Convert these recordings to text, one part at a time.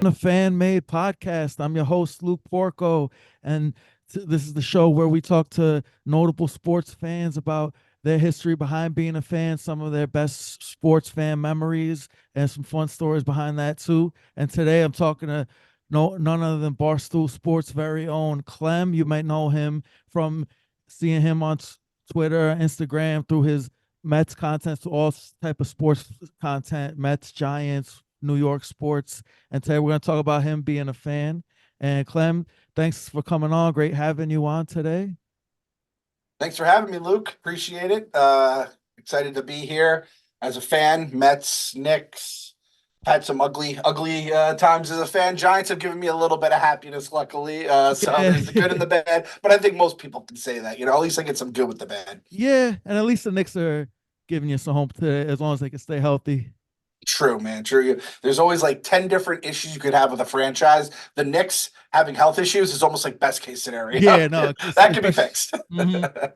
The Fan Made Podcast. I'm your host, Luke Porco, and this is the show where we talk to notable sports fans about their history behind being a fan, some of their best sports fan memories, and some fun stories behind that too. And today I'm talking to none other than Barstool Sports' very own Clem. You might know him from seeing him on Twitter, Instagram, through his Mets content to all type of sports content, Mets, Giants, New York sports. And today we're going to talk about him being a fan. And Clem, thanks for coming on. Great having you on today. Thanks for having me, Luke. Appreciate it. Excited to be here as a fan. Mets, Knicks, had some ugly times as a fan. Giants have given me a little bit of happiness, luckily. So Yeah. there's the good and the bad. But I think most people can say that. At least I get some good with the bad. Yeah, and at least the Knicks are giving you some hope today, as long as they can stay healthy. True, man. True. There's always like 10 different issues you could have with a franchise. The Knicks having health issues is almost like best case scenario. Yeah, no, That can be fixed.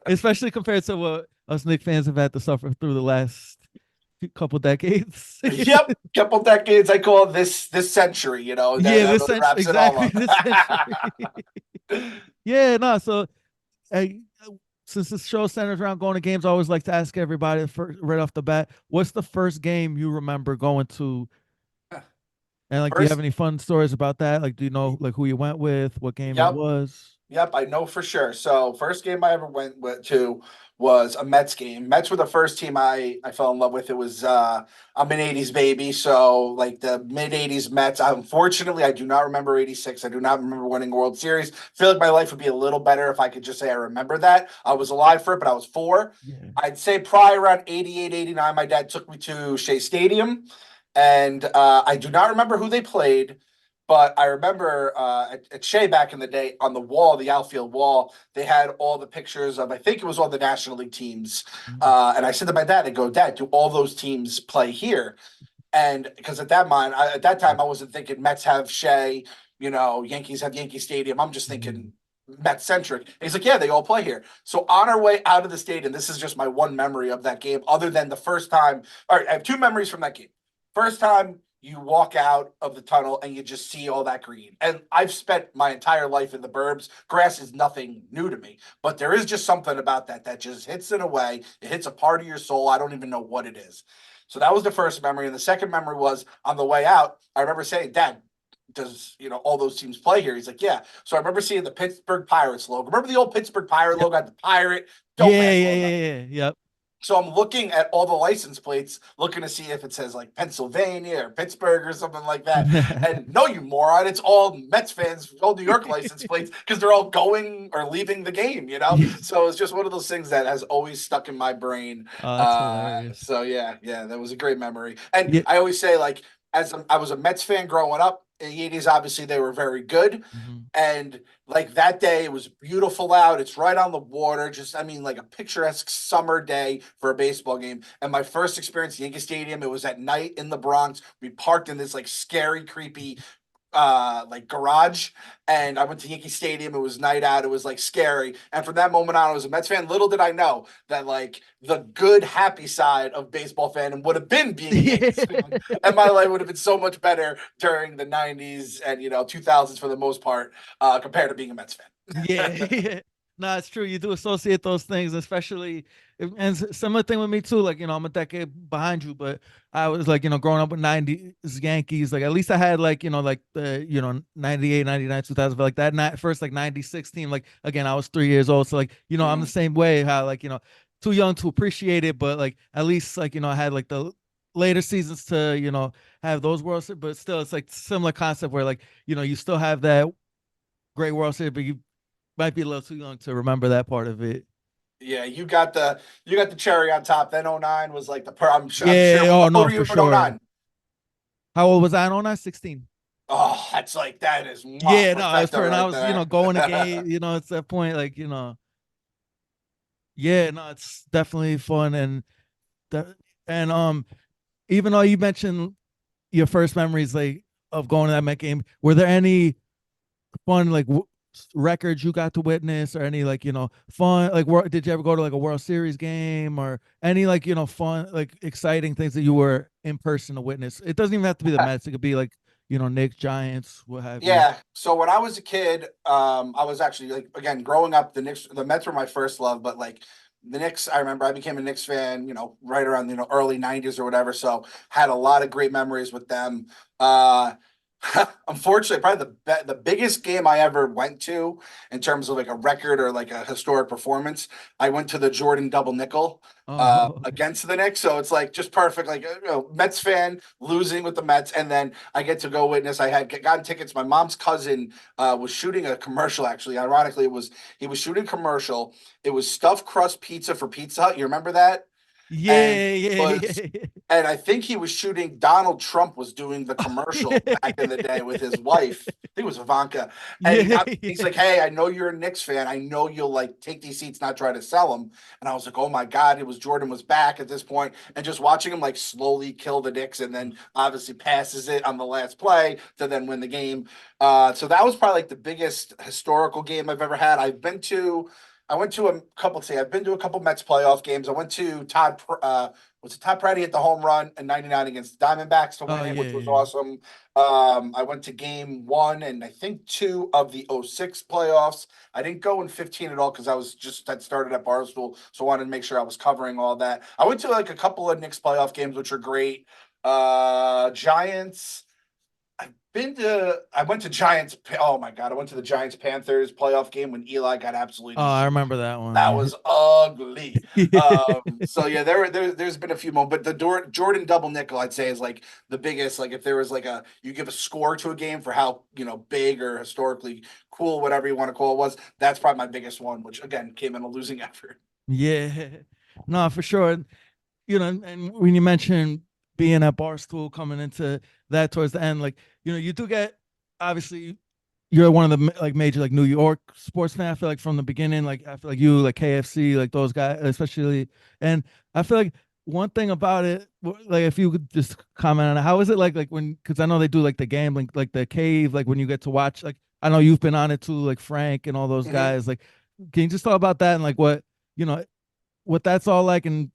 Especially compared to what us Knicks fans have had to suffer through the last couple decades. Yep, couple decades. I call it this century. This that century, wraps it all exactly, up. this century. Yeah, no, so hey, since the show centers around going to games, I always like to ask everybody right off the bat, what's the first game you remember going to? And like, do you have First, any fun stories about that? Like, do you know like who you went with, what game it yep, was? yep, I know for sure. So first game I ever to was a Mets game. Mets were the first team I fell in love with. It was I'm an 80s baby, so like the mid 80s Mets. Unfortunately, I do not remember 86. I do not remember winning a World Series. I feel like my life would be a little better if I could just say I remember that. I was alive for it, but I was 4. Yeah. I'd say probably around 88, 89, my dad took me to Shea Stadium, and I do not remember who they played. But I remember at Shea back in the day, on the wall, the outfield wall, they had all the pictures of, I think it was all the National League teams. Mhm. And I said to my dad, I go, Dad, do all those teams play here? And because at that time, I wasn't thinking Mets have Shea, Yankees have Yankee Stadium. I'm just Mhm. thinking Mets centric. He's like, yeah, they all play here. So on our way out of the stadium, this is just my one memory of that game, other than the first time. All right, I have 2 memories from that game. First time, you walk out of the tunnel and you just see all that green. And I've spent my entire life in the burbs. Grass is nothing new to me, but there is just something about that just hits in a way. It hits a part of your soul. I don't even know what it is. So that was the first memory. And the second memory was on the way out. I remember saying, Dad, does all those teams play here? He's like, yeah. So I remember seeing the Pittsburgh Pirates logo. Remember the old Pittsburgh Pirate Yep. logo, had the pirate Yeah, dope ass yeah, yeah, logo. yeah. Yep. So I'm looking at all the license plates, looking to see if it says like Pennsylvania or Pittsburgh or something like that. And no, you moron, it's all Mets fans, all New York license plates because they're all going or leaving the game. Yeah. So it's just one of those things that has always stuck in my brain. Oh, that's hilarious. So yeah, that was a great memory. And Yeah. I always say, like, I was a Mets fan growing up in the 80s, obviously they were very good. Mhm. And like that day, it was beautiful out. It's right on the water. Just, I mean, like a picturesque summer day for a baseball game. And my first experience at Yankee Stadium, it was at night in the Bronx. We parked in this like scary, creepy like garage, and I went to Yankee Stadium. It was night out. It was like scary. And from that moment on, I was a Mets fan. Little did I know that like the good, happy side of baseball fan would have been being a Yankees fan, and my life would have been so much better during the 90s and 2000s for the most part, compared to being a Mets Yeah, fan. yeah. No, it's true. You do associate those things, especially, and similar thing with me too. Like, I'm a decade behind you, but I was like, growing up with 90s Yankees, like at least I had like, like the, 98, 99, 2000, but like that first like 96 team, like again, I was 3 years old. So like, I'm the Mhm. same way, how like, too young to appreciate it, but like at least like, I had like the later seasons to, have those World Series, but still it's like similar concept where like, you still have that great World Series, but you might be a little too young to remember that part of it. Yeah, you got the cherry on top. Then '09 was like I'm sure. Yeah. Oh How old no, were for you in sure. '09? How old was I on that? 16. Oh, that's like that is Yeah, no, I was perfecto and I right was, there. going to game, it's that point, like, yeah, no, it's definitely fun. And that, and even though you mentioned your first memories like of going to that Met game, were there any fun like records you got to witness, or any like fun like did you ever go to like a World Series game, or any like fun like exciting things that you were in person to witness? It doesn't even have to be the Mets. It could be like Knicks, Giants, what have you. Yeah. So when I was a kid, I was actually like again growing up, the Mets were my first love, but like the Knicks, I remember I became a Knicks fan, right around early '90s or whatever. So had a lot of great memories with them. Uh, unfortunately, probably the biggest game I ever went to in terms of like a record or like a historic performance, I went to the Jordan double nickel Oh, against the Knicks. So it's like just perfect, like Mets fan losing with the Mets, and then I get to go witness. I had gotten tickets. My mom's cousin was shooting a commercial. Actually, ironically, he was shooting a commercial. It was stuffed crust pizza for Pizza Hut. You remember that? And yeah, yeah, was yeah, and I think he was shooting. Donald Trump was doing the commercial back in the day with his wife. I think it was Ivanka, and yeah, he's yeah. like, "Hey, I know you're a Knicks fan. I know you'll like take these seats, not try to sell them." And I was like, "Oh my god!" It was Jordan was back at this point, and just watching him like slowly kill the Knicks, and then obviously passes it on the last play to then win the game. So that was probably like the biggest historical game I've ever had. I went to a couple. Say I've been to a couple Mets playoff games. I went to was it Todd Petty hit the home run in '99 against the Diamondbacks to Oh win it, yeah, which was yeah. awesome. I went to game one and I think two of the '06 playoffs. I didn't go in 15 at all because I was just had started at Barstool, so I wanted to make sure I was covering all that. I went to like a couple of Knicks playoff games, which are great. Giants. I went to Giants. Oh my God. I went to the Giants Panthers playoff game when Eli got Oh, absolutely I destroyed. remember that one. That Yeah. was ugly. Yeah. So yeah, there's been a few moments, but the Jordan double nickel I'd say is like the biggest. Like if there was like you give a score to a game for how big or historically cool, whatever you want to call it was, that's probably my biggest one, which again came in a losing effort. Yeah. No, for sure. And when you mentioned being at Barstool coming into that towards the end, like, you do get obviously you're one of the like major like New York sports fan. I feel like from the beginning, like I feel like you like KFC, like those guys, especially. And I feel like one thing about it, like if you could just comment on it, how is it like when because I know they do like the gambling, like the cave, like when you get to watch, like I know you've been on it too, like Frank and all those Mhm. guys. Like, can you just talk about that and like you know what that's all like, and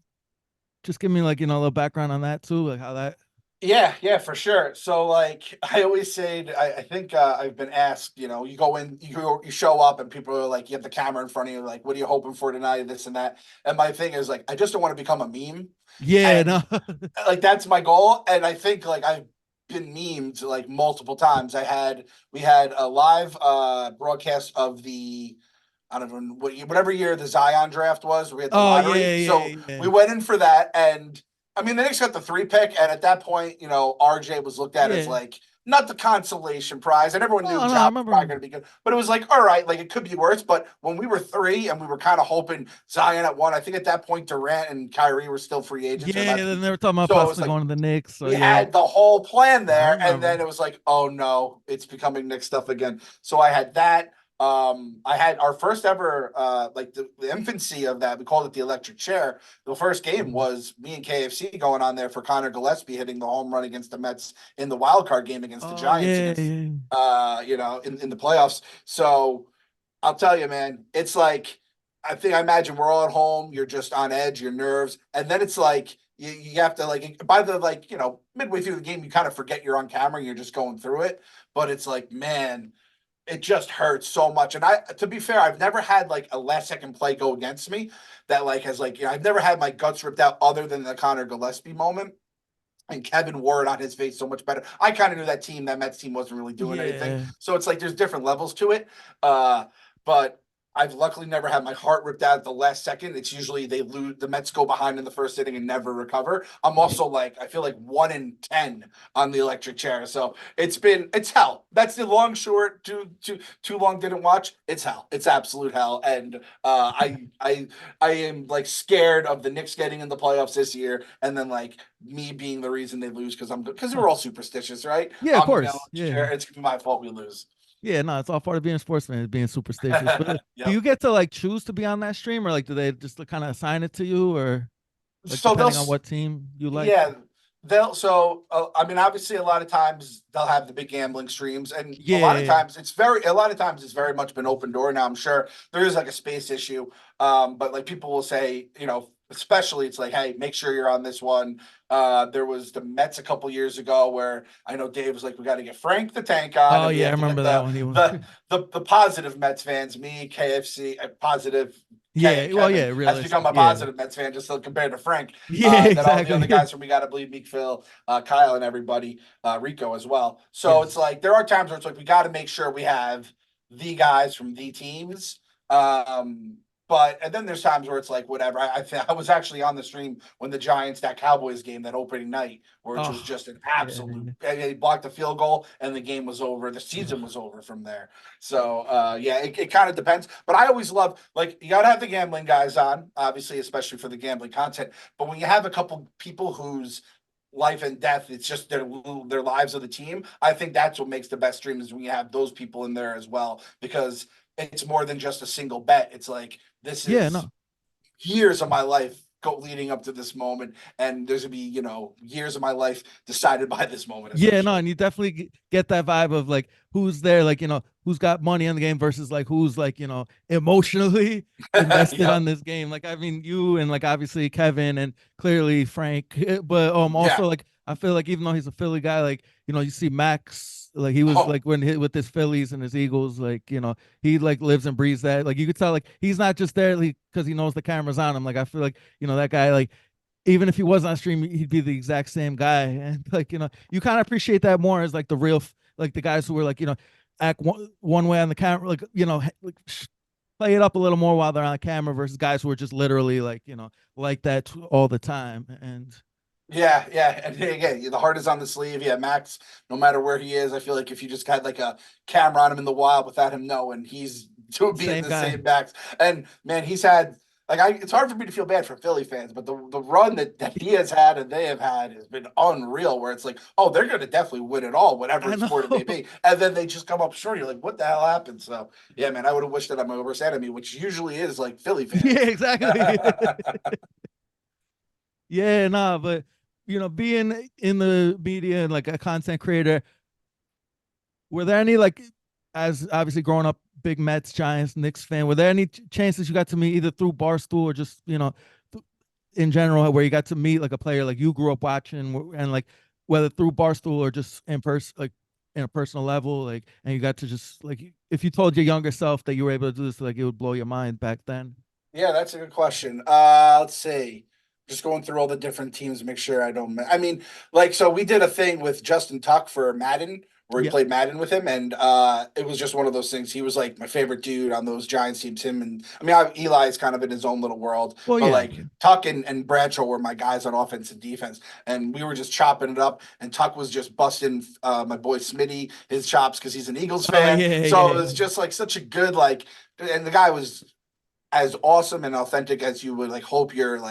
just give me like a little background on that too, like how that. Yeah, yeah, for sure. So like I always say, I think I've been asked, you go in, you show up and people are like, you have the camera in front of you, like, what are you hoping for tonight? This and that. And my thing is like, I just don't want to become a meme. Yeah, And no. like that's my goal. And I think like I've been memed like multiple times. We had a live broadcast of the I don't know whatever year the Zion draft was. We had the Oh lottery, yeah, so yeah, we yeah, went in for that. And I mean, the Knicks got the three pick, and at that point, RJ was looked at as yeah. like not the consolation prize, and everyone knew Oh no, I John was probably remember. going to be good, but it was like, all right, like it could be worse. But when we were three, and we were kind of hoping Zion at one, I think at that point Durant and Kyrie were still free agents or Yeah, about to then be. they were talking about So it was possibly like going to the Knicks. So we yeah, had the whole plan I there, and remember. then it was like, oh no, it's becoming Nick stuff again. So I had that. I had our first ever like the infancy of that. We called it the electric chair. The first game Mhm. was me and KFC going on there for Connor Gillespie hitting the home run against the Mets in the wild card game against the Oh Giants yeah, against yeah, in the playoffs. So I'll tell you, man, it's like I imagine we're all at home. You're just on edge, your nerves, and then it's like you have to like by the like midway through the game, you kind of forget you're on camera. And you're just going through it, but it's like man, it just hurts so much. And to be fair, I've never had like a last second play go against me that like has like I've never had my guts ripped out other than the Connor Gillespie moment and Kevin Ward on his face so much better. I kind of knew that Mets team wasn't really doing anything. yeah, So it's like there's different levels to it. But I've luckily never had my heart ripped out at the last second. It's usually they lose, the Mets go behind in the first inning and never recover. I'm yeah, also like, I feel like 1 in 10 on the electric chair. So it's hell. That's the long short. Too long didn't watch. It's hell. It's absolute hell. And I am like scared of the Knicks getting in the playoffs this year, and then like me being the reason they lose because we're all superstitious, right? yeah. Of I'm gonna course, yeah, share. It's gonna be my fault we lose. yeah. No, it's all part of being a sportsman, is being superstitious. But do Yep. you get to like choose to be on that stream, or like do they just kind of assign it to you, or like So depending on what team you like? yeah, they'll. So I mean, obviously, a lot of times they'll have the big gambling streams, and Yeah, a lot of times it's very much been open door. Now I'm sure there is like a space issue, but like people will say, especially it's like, hey, make sure you're on this one. There was the Mets a couple years ago where I know Dave was like, we got to get Frank the Tank on, Oh and we yeah, I have to get remember that one. He was. the positive Mets fans, me, KFC, positive Yeah, well, yeah, Kevin has realistic. become a Yeah, positive Mets fan just compared to Frank. yeah, And then all the other exactly. guys from We Gotta Believe, Meek Phil, Kyle, and everybody, Rico as well. So it's Yes. like there are times where it's like we got to make sure we have the guys from the teams. But and then there's times where it's like whatever. I was actually on the stream when the Giants that Cowboys game that opening night, which was Oh, just an yeah, absolute. He blocked a field goal and the game was over. The season was over from there. So yeah, it kind of depends. But I always love like you gotta have the gambling guys on, obviously, especially for the gambling content. But when you have a couple people whose life and death, it's just their lives of the team. I think that's what makes the best stream is when you have those people in there as well because it's more than just a single bet. It's like this yeah. is No, years of my life go leading up to this moment, and there's gonna be years of my life decided by this moment yeah, no, essentially. and you definitely get that vibe of like who's there, like who's got money on the game versus like who's like emotionally invested Yep. on this game. Like I mean, you and like obviously Kevin and clearly Frank, but Yeah. also like I feel like even though he's a Philly guy, like you see Max, like he was Oh, like when hit with his Phillies and his Eagles, like he like lives and breathes that. Like you could tell like he's not just there because he knows the camera's on him. Like I feel like that guy like even if he was on stream, he'd be the exact same guy. And like, you kind of appreciate that more as like the real, like the guys who were like, act one way on the camera, like, like play it up a little more while they're on the camera versus guys who are just literally like, like that all the time. And yeah, yeah. And again, the heart is on the sleeve. Yeah, Max, no matter where he is, I feel like if you just had like a camera on him in the wild without him knowing, he's to being same the guy. same Max. And man, he's had it's hard for me to feel bad for Philly fans, but the run that he has had and they have had has been unreal. Where it's like, oh, they're gonna definitely win it all, whatever I know. sport it may be, and then they just come up short. You're like, what the hell happened? So yeah, man, I would have wished that on my worst enemy, which usually is like Philly Yeah, fans. exactly. Yeah, nah, but being in the media and like a content creator, were there any like, as obviously growing up, big Mets, Giants, Knicks fan? Were there any chances you got to meet either through Barstool or just in general, where you got to meet like a player like you grew up watching, and like whether through Barstool or just in person, like in a personal level, like, and you got to just like if you told your younger self that you were able to do this, like it would blow your mind back then. Yeah, that's a good question. Let's see. Just going through all the different teams to make sure I don't. I mean, like, so we did a thing with Justin Tuck for Madden, where we Yeah. played Madden with him, and it was just one of those things. He was like my favorite dude on those Giants teams. Him and I mean, Eli's kind of in his own little world, Well, but yeah. like Tuck and Bradshaw were my guys on offense and defense, and we were just chopping it up. And Tuck was just busting my boy Smitty his chops because he's an Eagles Oh fan. yeah, So yeah, it was just like such a good like, and the guy was as awesome and authentic as you would like hope your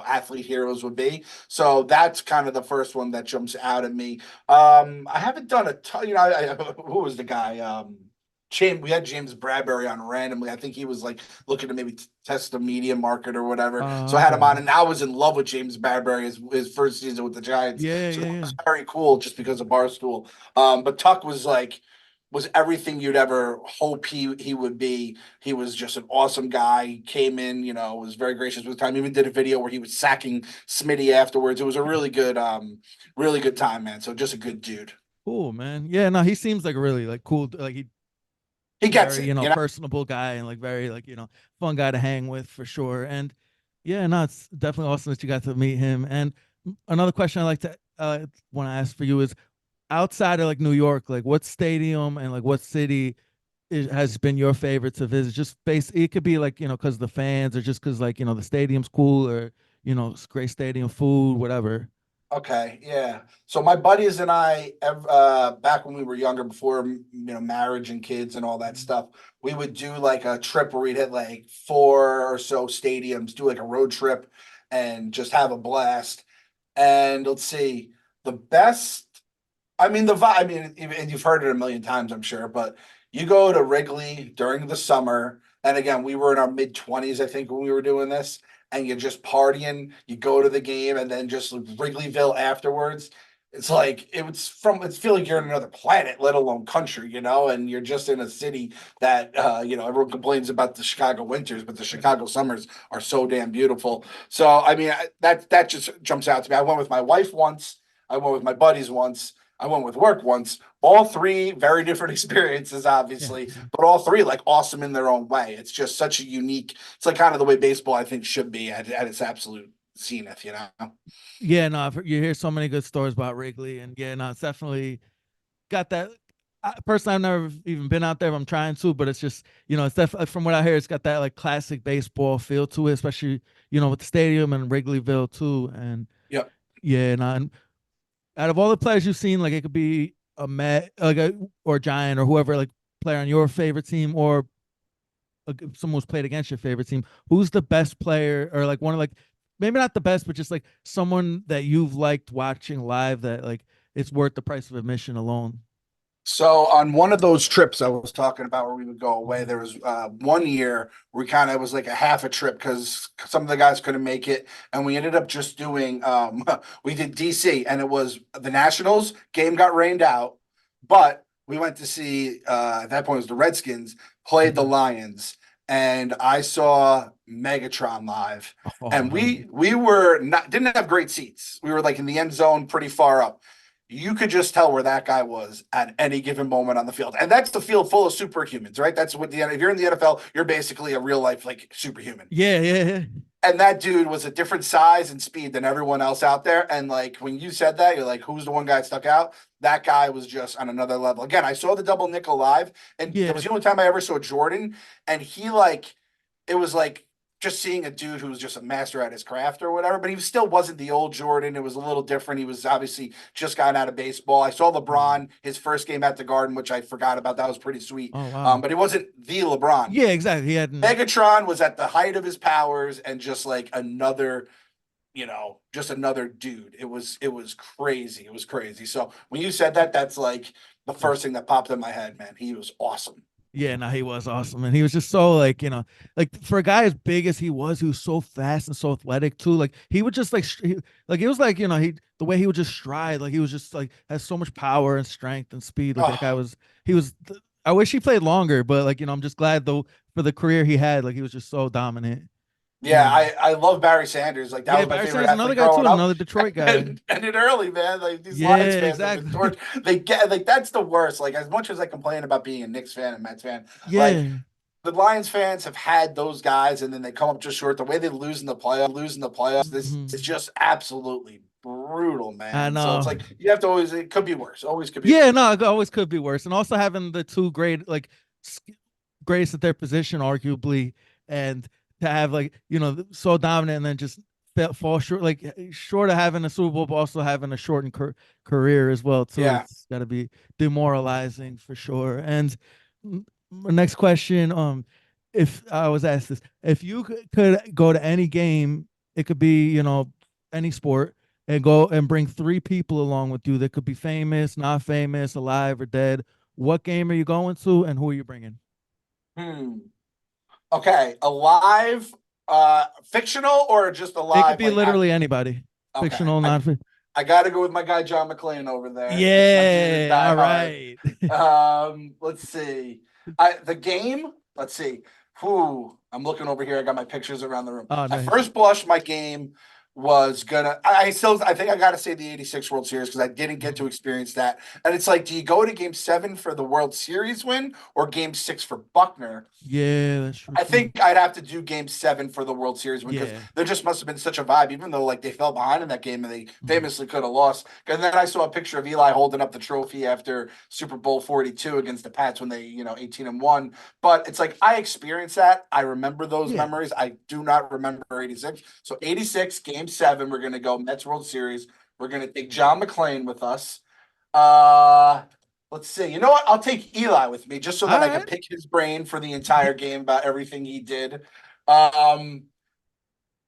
athlete heroes would be. So that's kind of the first one that jumps out at me. I haven't done a ton. Who was the guy? James. We had James Bradbury on randomly. I think he was like looking to maybe test the media market or whatever. So I had him okay. on, and I was in love with James Bradbury his first season with the Giants. Yeah, So yeah, that yeah. was very cool just because of Barstool. But Tuck was everything you'd ever hope he would be. He was just an awesome guy. He came in, was very gracious with time. He even did a video where he was sacking Smitty afterwards. It was a really good time, man. So just a good dude. Cool, man. Yeah, no, he seems like a really like cool, like he He gets very it, personable guy and like very like fun guy to hang with for sure. And yeah, no, it's definitely awesome that you got to meet him. And another question I like to want to ask for you is outside of like New York, like what stadium and like what city has been your favorite to visit? Just base it could be like because the fans or just because like the stadium's cool or it's great stadium food, whatever. Okay, yeah. So my buddies and I, back when we were younger, before marriage and kids and all that stuff, we would do like a trip where we'd hit like four or so stadiums, do like a road trip, and just have a blast. And let's see, the best. I mean, the vibe. I mean, and you've heard it a million times, I'm sure, but you go to Wrigley during the summer, and again, we were in our mid 20s, I think, when we were doing this, and you're just partying. You go to the game, and then just Wrigleyville afterwards. It's like it's feeling like you're in another planet, let alone country, and you're just in a city that everyone complains about the Chicago winters, but the Chicago summers are so damn beautiful. So I mean that just jumps out to me. I went with my wife once, I went with my buddies once, I went with work once. All three very different experiences, Yeah. obviously, but all three like awesome in their own way. It's just such a unique. It's like kind of the way baseball I think should be at its absolute zenith. Yeah, no, you hear so many good stories about Wrigley, and yeah, no, it's definitely got that. Personally, I've never even been out there. I'm trying to, but it's just it's definitely from what I hear, it's got that like classic baseball feel to it, especially with the stadium and Wrigleyville too. And Yep. yeah, and out of all the players you've seen, like it could be a Met, like or Giant or whoever, like player on your favorite team or someone who's played against your favorite team. Who's the best player, or like one of like maybe not the best, but just like someone that you've liked watching live that like it's worth the price of admission alone. So on one of those trips I was talking about where we would go away, Mhm. there was one year we kind of was like a half a trip because some of the guys couldn't make it, and we ended up just doing we did DC, and it was the Nationals game got rained out, but we went to see at that point it was the Redskins played the Mhm. Lions, and I saw Megatron live, Oh and no. we were not didn't have great seats. We were like in the end zone, pretty far up. You could just tell where that guy was at any given moment on the field. And that's the field full of superhumans, right? That's what if you're in the NFL, you're basically a real life like superhuman. Yeah, yeah, yeah. And that dude was a different size and speed than everyone else out there. And like when you said that, you're like, who's the one guy that stuck out? That guy was just on another level. Again, I saw the double nickel live, and that Yeah. was the only time I ever saw Jordan. And he like it was like just seeing a dude who was just a master at his craft or whatever, but he still wasn't the old Jordan. It was a little different. He was obviously just gotten out of baseball. I saw Mhm. LeBron, his first game at the Garden, which I forgot about. That was pretty sweet. Oh wow. But he wasn't the LeBron. Yeah, exactly. He hadn't. Megatron was at the height of his powers and just like another, just another dude. It was crazy. It was crazy. So when you said that, that's like the first thing that popped in my head, man. He was awesome. Yeah, no, he was awesome, and he was just so like like for a guy as big as he was so fast and so athletic too. Like he would just like it was like he the way he would just stride, like he was just like has so much power and strength and speed. Like that guy Oh, was he was. I wish he played longer, but like I'm just glad though for the career he had. Like he was just so dominant. yeah, And I love Barry Sanders. Like that yeah, was my Barry favorite Sanders, another athlete guy too, growing up. another Detroit guy. And ended early, man. Like these Lions Yeah, fans have been exactly. tortured. They get like that's the worst. Like as much as I complain about being a Knicks fan and Mets fan, like Yeah. the Lions fans have had those guys and then they come up just short. The way they lose in the playoffs, this is Mhm. just absolutely brutal, I man. So it's know. like you have to always it could be worse. Always could be Yeah, worse. no, it always could be worse. And also having the two great, like, greatest at their position, arguably, and to have, like, so dominant and then just fall short, like, short of having a Super Bowl, but also having a shortened career as well, too. Yeah. It's got to be demoralizing for sure. And my next question, if I was asked this, if you could go to any game, it could be, any sport, and go and bring three people along with you that could be famous, not famous, alive or dead. What game are you going to, and who are you bringing? Hmm. Okay. Alive, fictional or just It could alive? be Like literally anybody, okay. fictional, non. I got to go with my guy John McClane over there. That's my dude, Yeah, Die all Hard. right. Let's see. The game. Let's see. Who I'm looking over here. I got my pictures around the room. Oh, At nice. first blush, my game was gonna. I think I got to say the '86 World Series because I didn't get to Mhm. experience that. And it's like, do you go to Game 7 for the World Series win or Game 6 for Buckner? Yeah, that's true I too. think I'd have to do Game 7 for the World Series win because Yeah. there just must have been such a vibe, even though like they fell behind in that game and they Mhm. famously could have lost. And then I saw a picture of Eli holding up the trophy after Super Bowl 42 against the Pats when they 18-1. But it's like I experienced that. I remember those Yeah. memories. I do not remember '86. So '86 Game 7, we're gonna go Mets World Series. We're gonna take John McClane with us. Uh, let's see. You know what? I'll take Eli with me just so All that I can right. pick his brain for the entire game about everything he did. Um,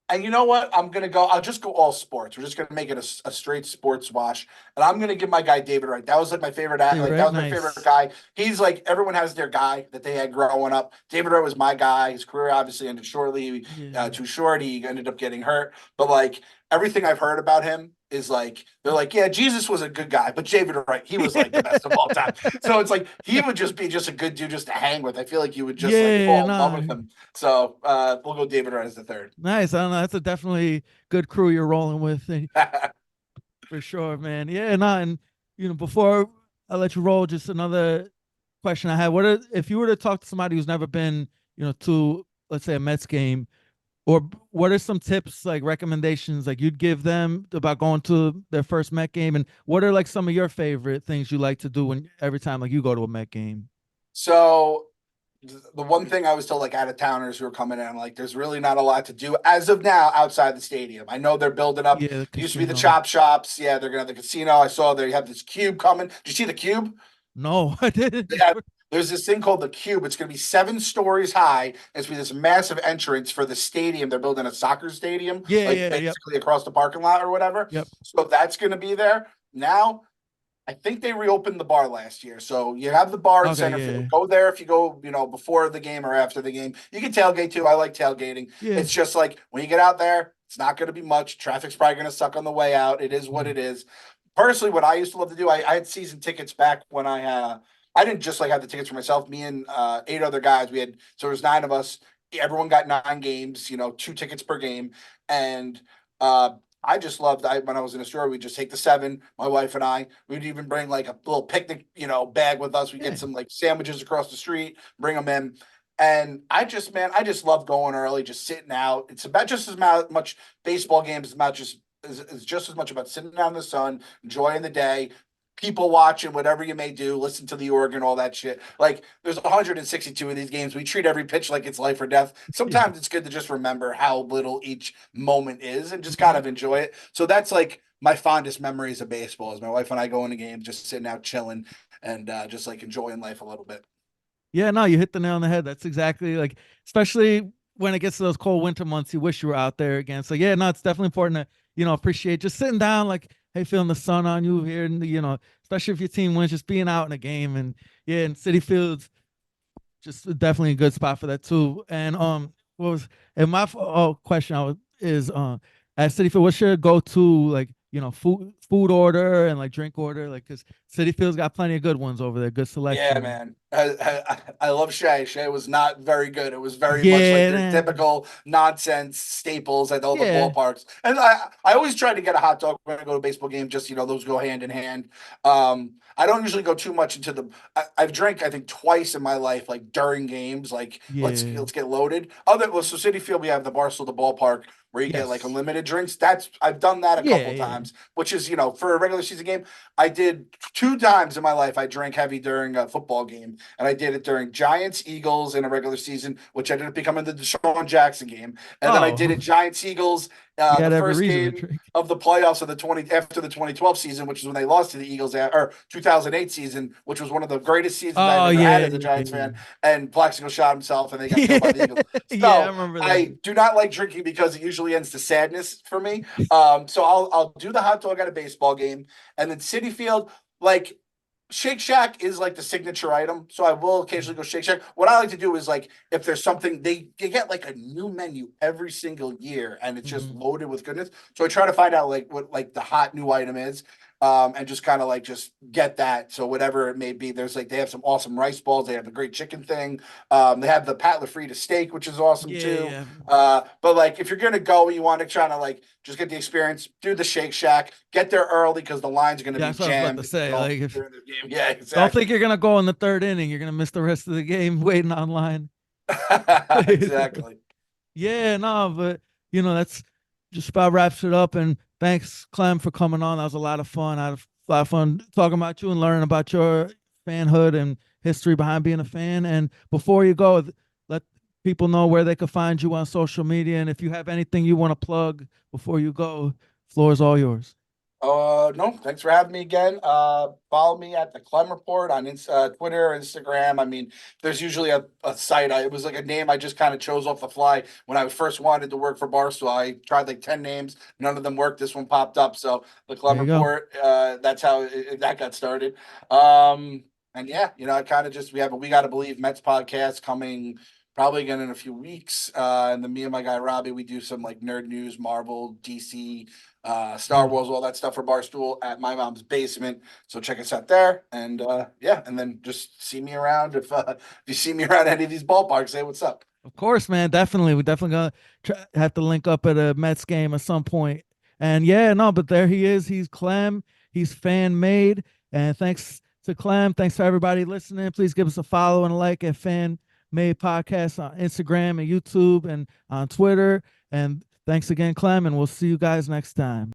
and you know what? I'm gonna go. I'll just go all sports. We're just gonna make it a straight sports wash. And I'm gonna give my guy David Wright. That was like my favorite. David Like that Wright, was my favorite nice. guy. He's like everyone has their guy that they had growing up. David Wright was my guy. His career obviously ended shortly. Yeah. Too short. He ended up getting hurt. But like everything I've heard about him is like they're like, yeah, Jesus was a good guy, but David Wright, he was like the best of all time. So it's like he would just be just a good dude just to hang with. I feel like you would just like Yeah, fall in love nah, with him. So we'll go David Wright as the third. nice. I don't know. That's a definitely good crew you're rolling with, for sure, man. Yeah, nah, and before I let you roll, just another question I had: if you were to talk to somebody who's never been, to, let's say, a Mets game, or what are some tips, like recommendations, like you'd give them about going to their first Met game, and what are like some of your favorite things you like to do when every time like you go to a Met game? So the one thing I was told, like out of towners who are coming in, like there's really not a lot to do as of now outside the stadium. I know they're building up. Yeah, the It used to be the casino. chop shops. Yeah, they're gonna have the casino. I saw they have this cube coming. Did you see the cube? No, I didn't. Yeah, there's this thing called the cube. It's gonna be 7 stories high. It's gonna be this massive entrance for the stadium. They're building a soccer stadium, Yeah, like yeah, yep, basically across the parking lot or whatever. yep. So that's gonna be there. Now I think they reopened the bar last year. So you have the bar in Okay, center yeah, field. Go there if you go, before the game or after the game. You can tailgate too. I like tailgating. yeah. It's just like when you get out there, it's not going to be much. Traffic's probably going to suck on the way out. It is what Mhm. it is. Personally, what I used to love to do, I had season tickets back when I didn't just like have the tickets for myself. Me and 8 other guys, so there was 9 of us. Everyone got 9 games, 2 tickets per game. And uh, I just loved when I was in a store, we'd just take the 7, my wife and I. We'd even bring like a little picnic, bag with us. We'd Yeah, get some like sandwiches across the street, bring them in. And man, I just love going early, just sitting out. It's about just as much baseball games as much is just as much about sitting out in the sun, enjoying the day, people watching, whatever you may do, listen to the organ, all that shit. Like there's 162 of these games. We treat every pitch like it's life or death. yeah. Sometimes it's good to just remember how little each moment is and just kind Mhm. of enjoy it. So that's like my fondest memories of baseball is my wife and I going to games, just sitting out chilling and just like enjoying life a little bit. Yeah, no, you hit the nail on the head. That's exactly like, especially when it gets to those cold winter months, you wish you were out there again. So yeah, no, it's definitely important to, appreciate just sitting down, like, hey, feeling the sun on you here, and especially if your team wins, just being out in a game, and yeah, and City Fields just definitely a good spot for that too. And what was and my question is at City Field, what's your go to, like, food order and like drink order, like, because City Field's got plenty of good ones over there, good Yeah, selection. man. I love Shay. Shay was not very good. It was very much like Yeah, their man. typical nonsense staples at all the Yeah. ballparks. And I always try to get a hot dog when I go to a baseball game, just, those go hand in hand. I don't usually go too much into I've drank, I think, twice in my life, like during games, like Yeah. let's get loaded. So City Field, we have the Barstool, the ballpark, where you get like Yes. unlimited drinks. I've done that a Yeah, couple yeah. times, which is, for a regular season game. I did 2 times in my life. I drank heavy during a football game, and I did it during Giants Eagles in a regular season, which ended up becoming the Deshaun Jackson game. And then I did Oh, it Giants Eagles, you the had every first reason to game drink. of the playoffs of the 20 after the 2012 season, which is when they lost to the Eagles, or 2008 season, which was one of the greatest seasons I've Oh ever had yeah, as a yeah, Giants fan. And Plaxico shot himself, and they got killed by the yeah. Eagles. Yeah, I So remember I that. do not like drinking because it usually ends to sadness for me. So I'll do the hot dog at a baseball game, and then City Field, like Shake Shack is like the signature item, so I will occasionally go Shake Shack. What I like to do is like if there's something they get like a new menu every single year, and it's just Mhm. loaded with goodness. So I try to find out like what like the hot new item is, and just kind of like just get that. So whatever it may be, there's like they have some awesome rice balls. They have a great chicken thing. They have the Pat LaFrida steak, which is awesome Yeah, too. yeah. But like if you're gonna go and you want to try to like just get the experience, do the Shake Shack. Get there early because the line's gonna Yeah, be that's what I was about to jammed say. Like, if during the game. Yeah, don't think exactly. you're gonna go in the third inning, you're gonna miss the rest of the game waiting online. Exactly. Yeah, no, but that's just about wraps it up. And thanks, Clem, for coming on. That was a lot of fun. I had a lot of fun talking about you and learning about your fanhood and history behind being a fan. And before you go, let people know where they can find you on social media. And if you have anything you want to plug before you go, floor is all yours. No, thanks for having me again. Follow me at the Clem Report on Twitter, Instagram. I mean, there's usually a site. It was like a name I just kind of chose off the fly when I first wanted to work for Barstool. I tried like 10 names, none of them worked. This one popped up, so the There Clem you go. Report. That's how that got started. And yeah, I kind of just we got to believe Mets podcast coming probably again in a few weeks. And then me and my guy Robbie, we do some like nerd news, Marvel, DC, Star Wars, all that stuff for Barstool at my mom's basement. So check us out there. And yeah, and then just see me around. If you see me around any of these ballparks, say what's up. Of course, man. Definitely. We definitely gonna have to link up at a Mets game at some point. And yeah, no, but there he is. He's Clem. He's fan made. And thanks to Clem. Thanks for everybody listening. Please give us a follow and a like at Fan Made Podcast on Instagram and YouTube and on Twitter. And thanks again, Clem. And we'll see you guys next time.